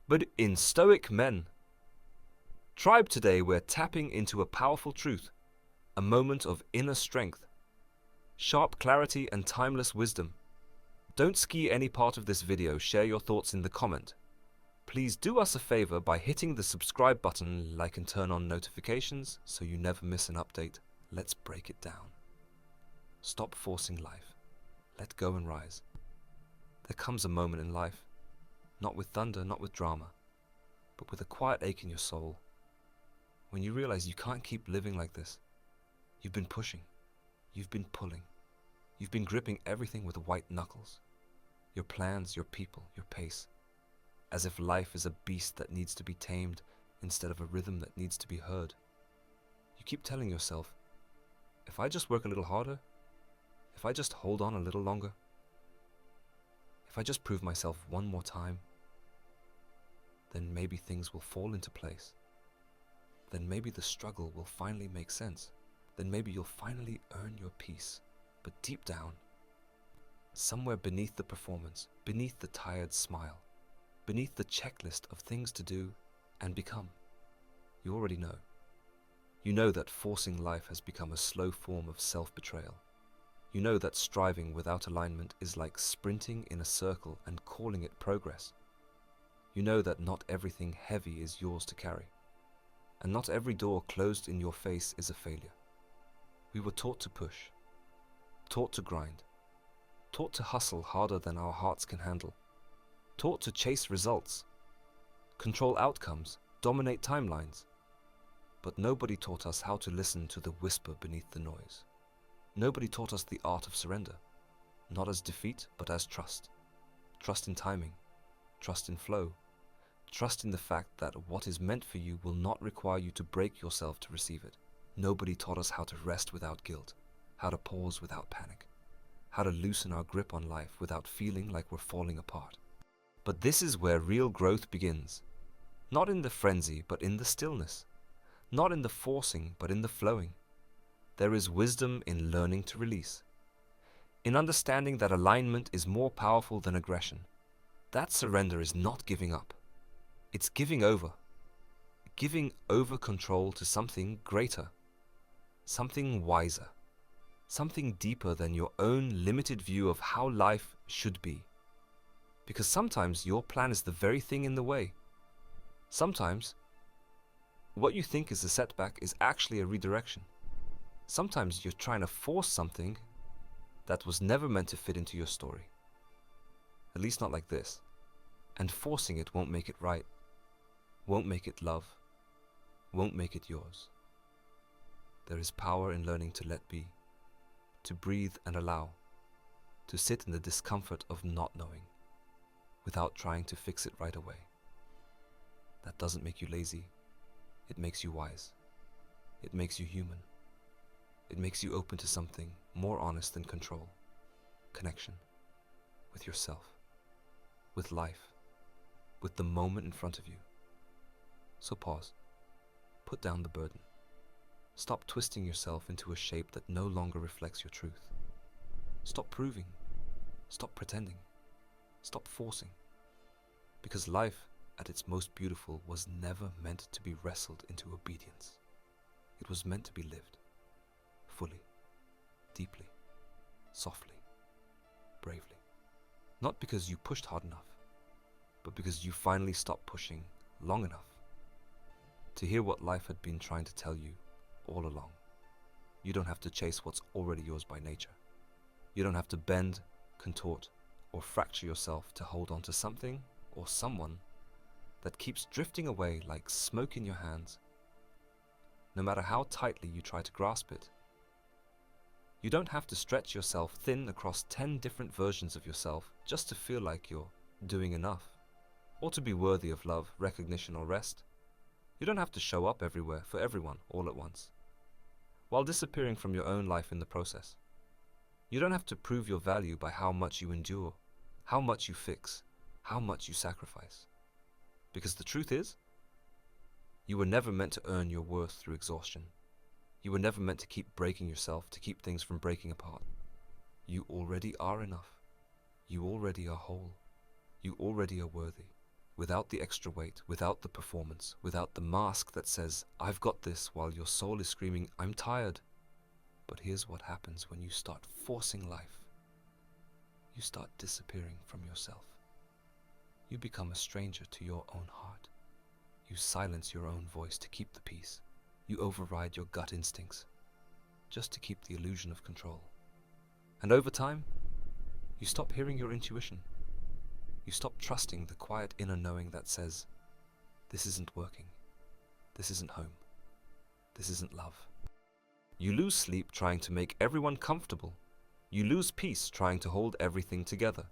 but in stoic men. Tribe, today we're tapping into a powerful truth, a moment of inner strength, sharp clarity and timeless wisdom. Don't ski any part of this video, share your thoughts in the comment. Please do us a favor by hitting the subscribe button, like and turn on notifications so you never miss an update. Let's break it down. Stop forcing life. Let go and rise. There comes a moment in life, not with thunder, not with drama, but with a quiet ache in your soul, when you realize you can't keep living like this. You've been pushing, you've been pulling, you've been gripping everything with white knuckles. Your plans, your people, your pace. As if life is a beast that needs to be tamed instead of a rhythm that needs to be heard. You keep telling yourself, if I just work a little harder, if I just hold on a little longer, if I just prove myself one more time, then maybe things will fall into place. Then maybe the struggle will finally make sense. Then maybe you'll finally earn your peace. But deep down, somewhere beneath the performance, beneath the tired smile, beneath the checklist of things to do and become, you already know. You know that forcing life has become a slow form of self-betrayal. You know that striving without alignment is like sprinting in a circle and calling it progress. You know that not everything heavy is yours to carry, and not every door closed in your face is a failure. We were taught to push, taught to grind, taught to hustle harder than our hearts can handle, taught to chase results, control outcomes, dominate timelines. But nobody taught us how to listen to the whisper beneath the noise. Nobody taught us the art of surrender, not as defeat, but as trust. Trust in timing, trust in flow, trust in the fact that what is meant for you will not require you to break yourself to receive it. Nobody taught us how to rest without guilt, how to pause without panic, how to loosen our grip on life without feeling like we're falling apart. But this is where real growth begins. Not in the frenzy, but in the stillness. Not in the forcing, but in the flowing. There is wisdom in learning to release, in understanding that alignment is more powerful than aggression. That surrender is not giving up. It's giving over control to something greater, something wiser, something deeper than your own limited view of how life should be. Because sometimes your plan is the very thing in the way. Sometimes what you think is a setback is actually a redirection. Sometimes you're trying to force something that was never meant to fit into your story. At least not like this. And forcing it won't make it right, won't make it love, won't make it yours. There is power in learning to let be, to breathe and allow, to sit in the discomfort of not knowing, without trying to fix it right away. That doesn't make you lazy. It makes you wise. It makes you human. It makes you open to something more honest than control. Connection. With yourself. With life. With the moment in front of you. So pause. Put down the burden. Stop twisting yourself into a shape that no longer reflects your truth. Stop proving. Stop pretending. Stop forcing. Because life, at its most beautiful, was never meant to be wrestled into obedience. It was meant to be lived. Fully, deeply, softly, bravely. Not because you pushed hard enough, but because you finally stopped pushing long enough to hear what life had been trying to tell you all along. You don't have to chase what's already yours by nature. You don't have to bend, contort, or fracture yourself to hold on to something or someone that keeps drifting away like smoke in your hands. No matter how tightly you try to grasp it, you don't have to stretch yourself thin across 10 different versions of yourself just to feel like you're doing enough, or to be worthy of love, recognition, or rest. You don't have to show up everywhere for everyone all at once, while disappearing from your own life in the process. You don't have to prove your value by how much you endure, how much you fix, how much you sacrifice. Because the truth is, you were never meant to earn your worth through exhaustion. You were never meant to keep breaking yourself to keep things from breaking apart. You already are enough. You already are whole. You already are worthy, without the extra weight, without the performance, without the mask that says, "I've got this," while your soul is screaming, "I'm tired." But here's what happens when you start forcing life. You start disappearing from yourself. You become a stranger to your own heart. You silence your own voice to keep the peace. You override your gut instincts just to keep the illusion of control. And over time, you stop hearing your intuition. You stop trusting the quiet inner knowing that says, "This isn't working. This isn't home. This isn't love." You lose sleep trying to make everyone comfortable. You lose peace trying to hold everything together.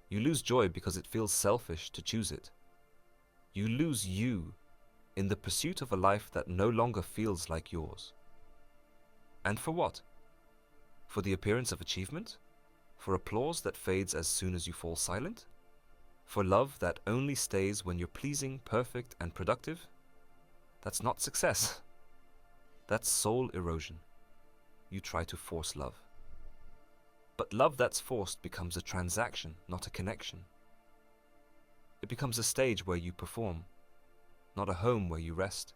You lose joy because it feels selfish to choose it. You lose you in the pursuit of a life that no longer feels like yours. And for what? For the appearance of achievement? For applause that fades as soon as you fall silent? For love that only stays when you're pleasing, perfect, and productive? That's not success. That's soul erosion. You try to force love. But love that's forced becomes a transaction, not a connection. It becomes a stage where you perform, not a home where you rest.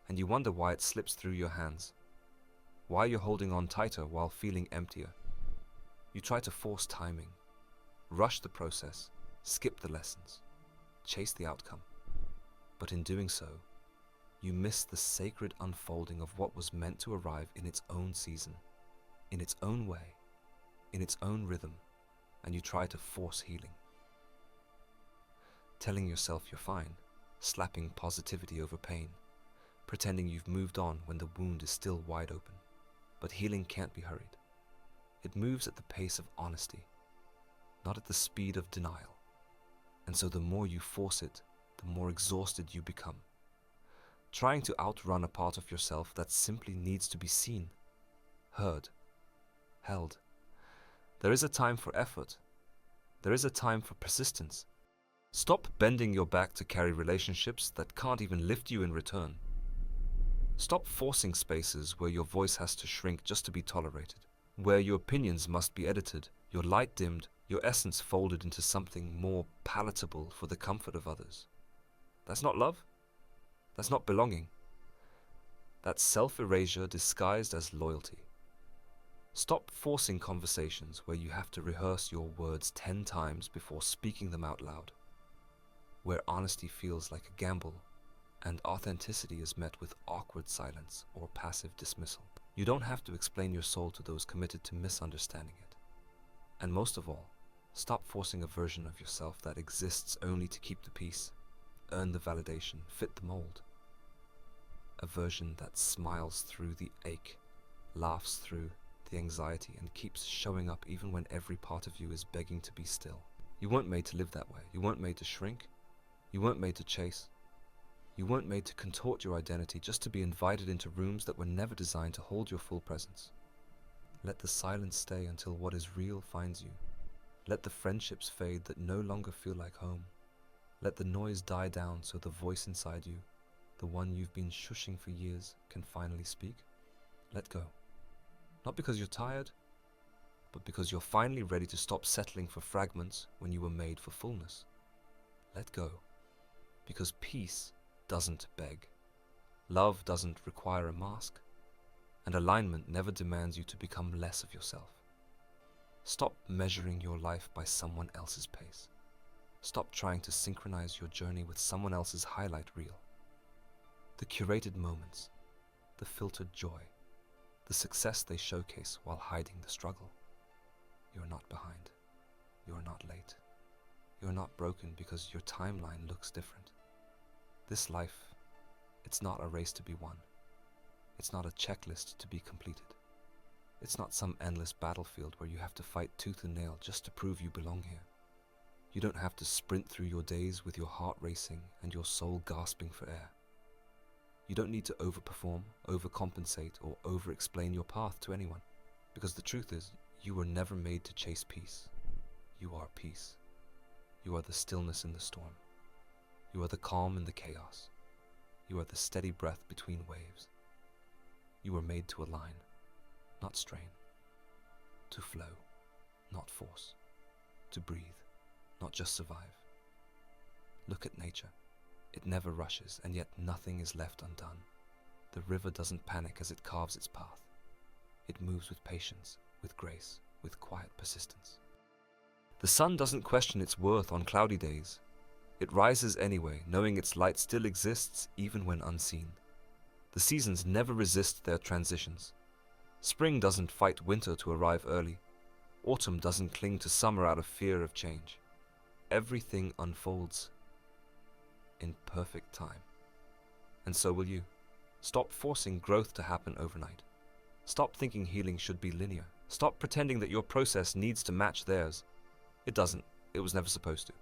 And you wonder why it slips through your hands. Why you're holding on tighter while feeling emptier. You try to force timing, rush the process, skip the lessons, chase the outcome. But in doing so, you miss the sacred unfolding of what was meant to arrive in its own season, in its own way, in its own rhythm, and you try to force healing. Telling yourself you're fine, slapping positivity over pain, pretending you've moved on when the wound is still wide open. But healing can't be hurried. It moves at the pace of honesty, not at the speed of denial. And so the more you force it, the more exhausted you become, trying to outrun a part of yourself that simply needs to be seen, heard, held. There is a time for effort. There is a time for persistence. Stop bending your back to carry relationships that can't even lift you in return. Stop forcing spaces where your voice has to shrink just to be tolerated, where your opinions must be edited, your light dimmed, your essence folded into something more palatable for the comfort of others. That's not love. That's not belonging. That's self-erasure disguised as loyalty. Stop forcing conversations where you have to rehearse your words 10 times before speaking them out loud, where honesty feels like a gamble and authenticity is met with awkward silence or passive dismissal. You don't have to explain your soul to those committed to misunderstanding it. And most of all, stop forcing a version of yourself that exists only to keep the peace, earn the validation, fit the mold. A version that smiles through the ache, laughs through the anxiety, and keeps showing up even when every part of you is begging to be still. You weren't made to live that way. You weren't made to shrink. You weren't made to chase. You weren't made to contort your identity just to be invited into rooms that were never designed to hold your full presence. Let the silence stay until what is real finds you. Let the friendships fade that no longer feel like home. Let the noise die down so the voice inside you, the one you've been shushing for years, can finally speak. Let go. Not because you're tired, but because you're finally ready to stop settling for fragments when you were made for fullness. Let go. Because peace doesn't beg. Love doesn't require a mask. And alignment never demands you to become less of yourself. Stop measuring your life by someone else's pace. Stop trying to synchronize your journey with someone else's highlight reel. The curated moments, the filtered joy, the success they showcase while hiding the struggle. You're not behind. You're not late. You're not broken because your timeline looks different. This life, it's not a race to be won. It's not a checklist to be completed. It's not some endless battlefield where you have to fight tooth and nail just to prove you belong here. You don't have to sprint through your days with your heart racing and your soul gasping for air. You don't need to overperform, overcompensate, or over-explain your path to anyone. Because the truth is, you were never made to chase peace. You are peace. You are the stillness in the storm. You are the calm in the chaos. You are the steady breath between waves. You were made to align, not strain. To flow, not force. To breathe, not just survive. Look at nature. It never rushes, and yet nothing is left undone. The river doesn't panic as it carves its path. It moves with patience, with grace, with quiet persistence. The sun doesn't question its worth on cloudy days. It rises anyway, knowing its light still exists even when unseen. The seasons never resist their transitions. Spring doesn't fight winter to arrive early. Autumn doesn't cling to summer out of fear of change. Everything unfolds in perfect time. And so will you. Stop forcing growth to happen overnight. Stop thinking healing should be linear. Stop pretending that your process needs to match theirs. It doesn't. It was never supposed to.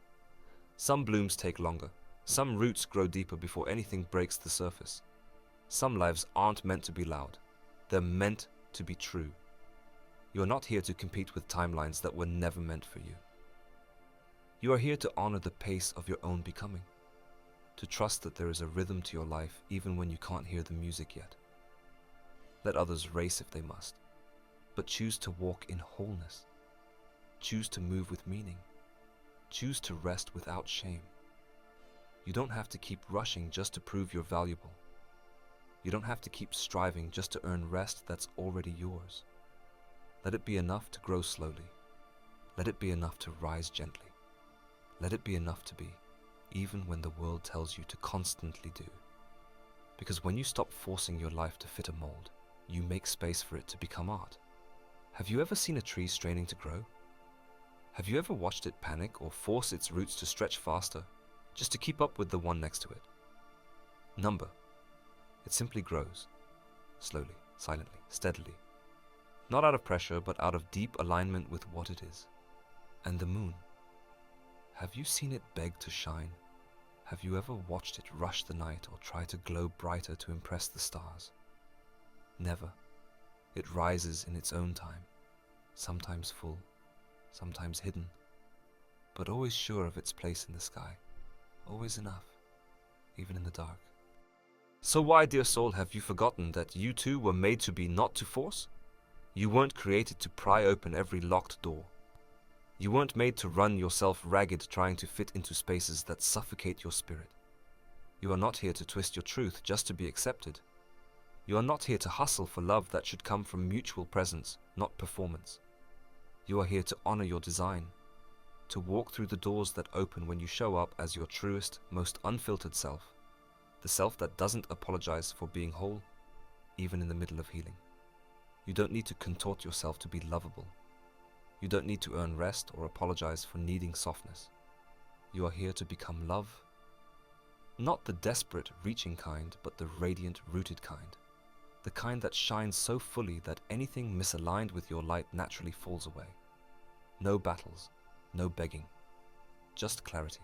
Some blooms take longer. Some roots grow deeper before anything breaks the surface. Some lives aren't meant to be loud. They're meant to be true. You're not here to compete with timelines that were never meant for you. You are here to honor the pace of your own becoming. To trust that there is a rhythm to your life even when you can't hear the music yet. Let others race if they must, but choose to walk in wholeness. Choose to move with meaning. Choose to rest without shame. You don't have to keep rushing just to prove you're valuable. You don't have to keep striving just to earn rest that's already yours. Let it be enough to grow slowly. Let it be enough to rise gently. Let it be enough to be, even when the world tells you to constantly do. Because when you stop forcing your life to fit a mold, you make space for it to become art. Have you ever seen a tree straining to grow? Have you ever watched it panic or force its roots to stretch faster just to keep up with the one next to it? Number. It simply grows. Slowly, silently, steadily. Not out of pressure, but out of deep alignment with what it is. And the moon. Have you seen it beg to shine? Have you ever watched it rush the night or try to glow brighter to impress the stars? Never. It rises in its own time, sometimes full, sometimes hidden, but always sure of its place in the sky, always enough, even in the dark. So why, dear soul, have you forgotten that you too were made to be, not to force? You weren't created to pry open every locked door. You weren't made to run yourself ragged trying to fit into spaces that suffocate your spirit. You are not here to twist your truth just to be accepted. You are not here to hustle for love that should come from mutual presence, not performance. You are here to honor your design, to walk through the doors that open when you show up as your truest, most unfiltered self, the self that doesn't apologize for being whole, even in the middle of healing. You don't need to contort yourself to be lovable. You don't need to earn rest or apologize for needing softness. You are here to become love, not the desperate, reaching kind, but the radiant, rooted kind. The kind that shines so fully that anything misaligned with your light naturally falls away. No battles, no begging, just clarity.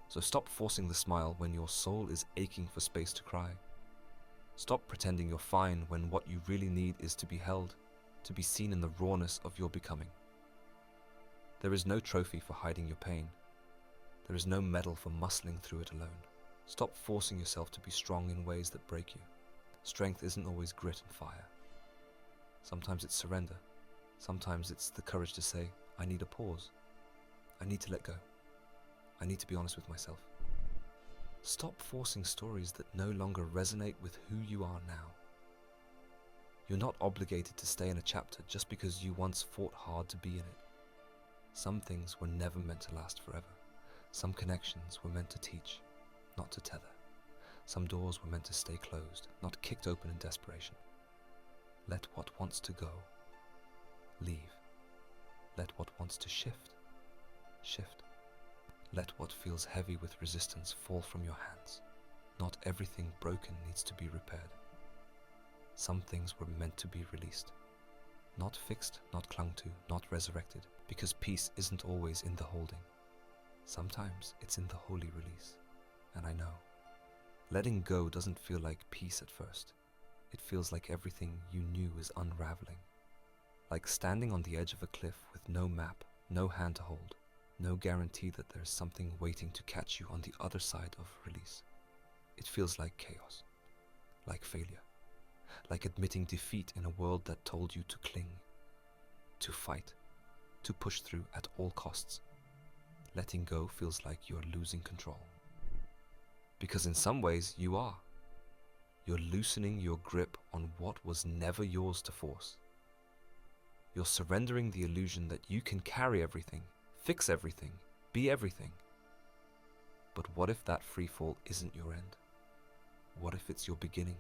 So stop forcing the smile when your soul is aching for space to cry. Stop pretending you're fine when what you really need is to be held, to be seen in the rawness of your becoming. There is no trophy for hiding your pain. There is no medal for muscling through it alone. Stop forcing yourself to be strong in ways that break you. Strength isn't always grit and fire. Sometimes it's surrender. Sometimes it's the courage to say, I need a pause. I need to let go. I need to be honest with myself. Stop forcing stories that no longer resonate with who you are now. You're not obligated to stay in a chapter just because you once fought hard to be in it. Some things were never meant to last forever. Some connections were meant to teach, not to tether. Some doors were meant to stay closed, not kicked open in desperation. Let what wants to go, leave. Let what wants to shift, shift. Let what feels heavy with resistance fall from your hands. Not everything broken needs to be repaired. Some things were meant to be released. Not fixed, not clung to, not resurrected, because peace isn't always in the holding. Sometimes it's in the holy release, and I know. Letting go doesn't feel like peace at first. It feels like everything you knew is unraveling. Like standing on the edge of a cliff with no map, no hand to hold, no guarantee that there's something waiting to catch you on the other side of release. It feels like chaos, like failure, like admitting defeat in a world that told you to cling, to fight, to push through at all costs. letting go feels like you're losing control. Because in some ways you are. You're loosening your grip on what was never yours to force. You're surrendering the illusion that you can carry everything, fix everything, be everything. But what if that free fall isn't your end? What if it's your beginning?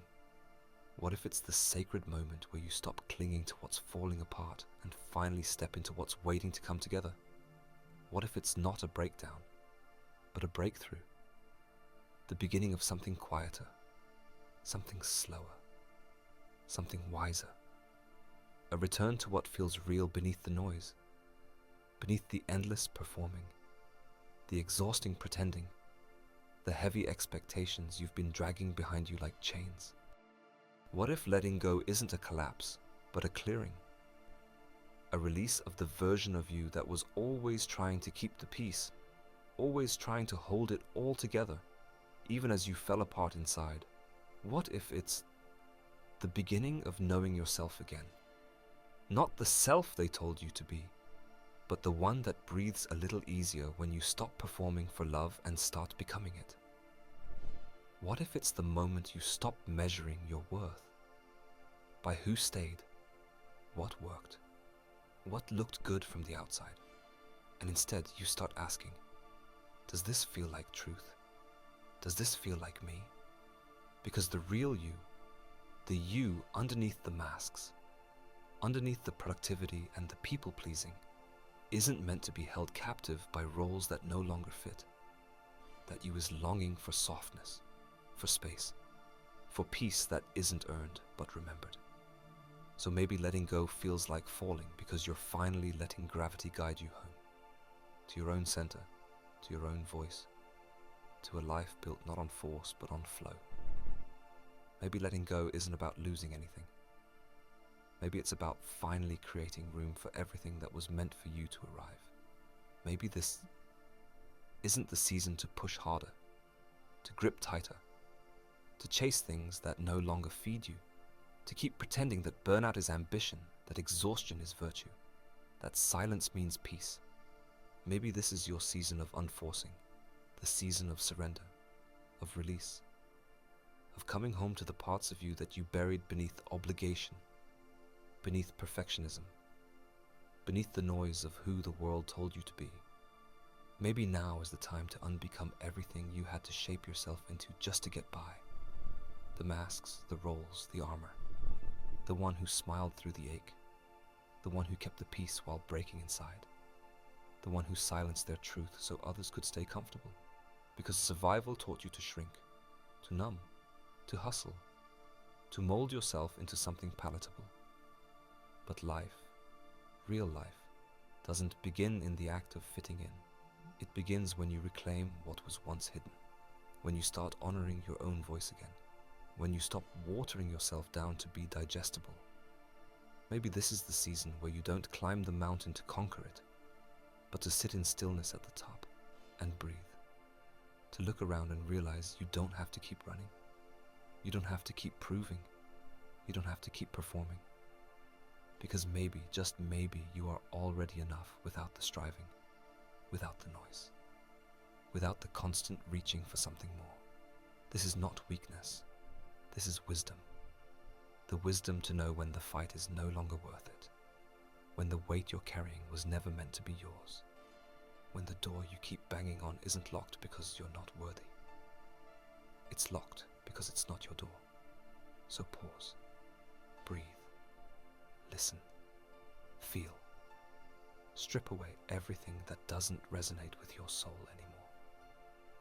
What if it's the sacred moment where you stop clinging to what's falling apart and finally step into what's waiting to come together? What if it's not a breakdown, but a breakthrough? The beginning of something quieter, something slower, something wiser. A return to what feels real beneath the noise, beneath the endless performing, the exhausting pretending, the heavy expectations you've been dragging behind you like chains. What if letting go isn't a collapse, but a clearing? A release of the version of you that was always trying to keep the peace, always trying to hold it all together, even as you fell apart inside. What if it's the beginning of knowing yourself again? Not the self they told you to be, but the one that breathes a little easier when you stop performing for love and start becoming it. What if it's the moment you stop measuring your worth? By who stayed, what worked, what looked good from the outside, and instead you start asking, does this feel like truth? Does this feel like me? Because the real you, the you underneath the masks, underneath the productivity and the people-pleasing, isn't meant to be held captive by roles that no longer fit. That you is longing for softness, for space, for peace that isn't earned but remembered. So maybe letting go feels like falling because you're finally letting gravity guide you home, to your own center, to your own voice, to a life built not on force but on flow. Maybe letting go isn't about losing anything. Maybe it's about finally creating room for everything that was meant for you to arrive. Maybe this isn't the season to push harder, to grip tighter, to chase things that no longer feed you, to keep pretending that burnout is ambition, that exhaustion is virtue, that silence means peace. Maybe this is your season of unforcing, the season of surrender, of release, of coming home to the parts of you that you buried beneath obligation, beneath perfectionism, beneath the noise of who the world told you to be. Maybe now is the time to unbecome everything you had to shape yourself into just to get by. The masks, the roles, the armor. The one who smiled through the ache. The one who kept the peace while breaking inside. The one who silenced their truth so others could stay comfortable. Because survival taught you to shrink, to numb, to hustle, to mold yourself into something palatable. But life, real life, doesn't begin in the act of fitting in. It begins when you reclaim what was once hidden, when you start honoring your own voice again, when you stop watering yourself down to be digestible. Maybe this is the season where you don't climb the mountain to conquer it, but to sit in stillness at the top and breathe, to look around and realize you don't have to keep running. You don't have to keep proving. You don't have to keep performing. Because maybe, just maybe, you are already enough without the striving, without the noise, without the constant reaching for something more. This is not weakness. This is wisdom. The wisdom to know when the fight is no longer worth it, when the weight you're carrying was never meant to be yours, when the door you keep banging on isn't locked because you're not worthy. It's locked because it's not your door. So pause, breathe, listen, feel. Strip away everything that doesn't resonate with your soul anymore.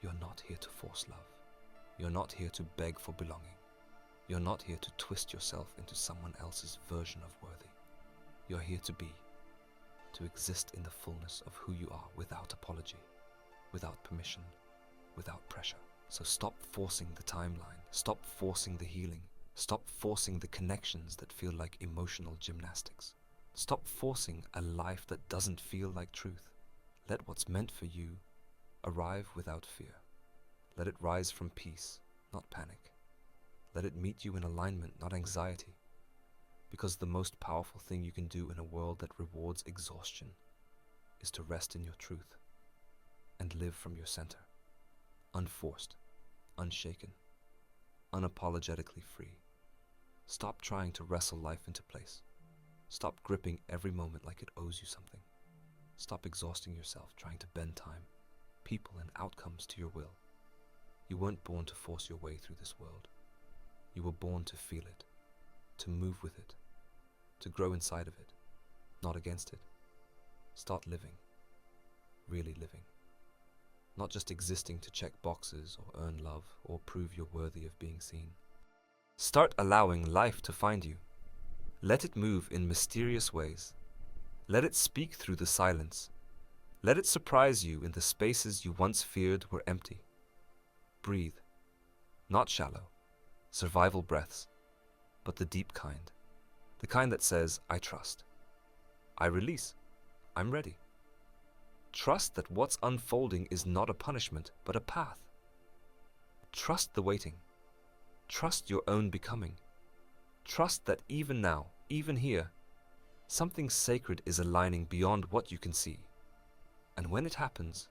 You're not here to force love. You're not here to beg for belonging. You're not here to twist yourself into someone else's version of worthy. You're here to be, to exist in the fullness of who you are without apology, without permission, without pressure. So stop forcing the timeline, stop forcing the healing, stop forcing the connections that feel like emotional gymnastics. Stop forcing a life that doesn't feel like truth. Let what's meant for you arrive without fear. Let it rise from peace, not panic. Let it meet you in alignment, not anxiety. Because the most powerful thing you can do in a world that rewards exhaustion is to rest in your truth. and live from your center, unforced, unshaken, unapologetically free. Stop trying to wrestle life into place. Stop gripping every moment like it owes you something. Stop exhausting yourself trying to bend time, people, and outcomes to your will. You weren't born to force your way through this world. You were born to feel it, to move with it, to grow inside of it, not against it. Start living, really living. Not just existing to check boxes or earn love or prove you're worthy of being seen. Start allowing life to find you. Let it move in mysterious ways. Let it speak through the silence. Let it surprise you in the spaces you once feared were empty. Breathe. Not shallow, survival breaths, but the deep kind. The kind that says, I trust. I release. I'm ready. Trust that what's unfolding is not a punishment, but a path. Trust the waiting. Trust your own becoming. Trust that even now, even here, something sacred is aligning beyond what you can see. And when it happens,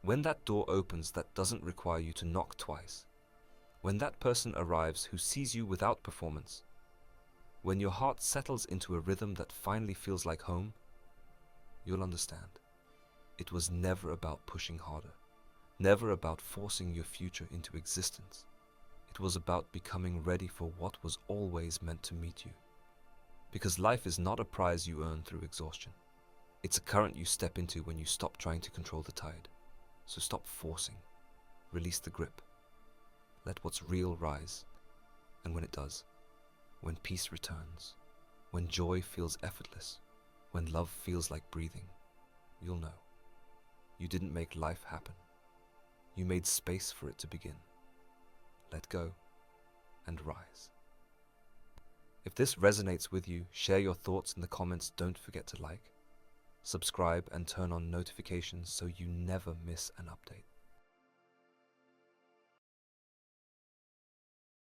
when that door opens that doesn't require you to knock twice, when that person arrives who sees you without performance, when your heart settles into a rhythm that finally feels like home, you'll understand. It was never about pushing harder, never about forcing your future into existence. It was about becoming ready for what was always meant to meet you. Because life is not a prize you earn through exhaustion. It's a current you step into when you stop trying to control the tide. So stop forcing. Release the grip. Let what's real rise. And when it does, when peace returns, when joy feels effortless, when love feels like breathing, you'll know. You didn't make life happen. You made space for it to begin. Let go and rise. If this resonates with you, share your thoughts in the comments. Don't forget to like, subscribe, and turn on notifications so you never miss an update.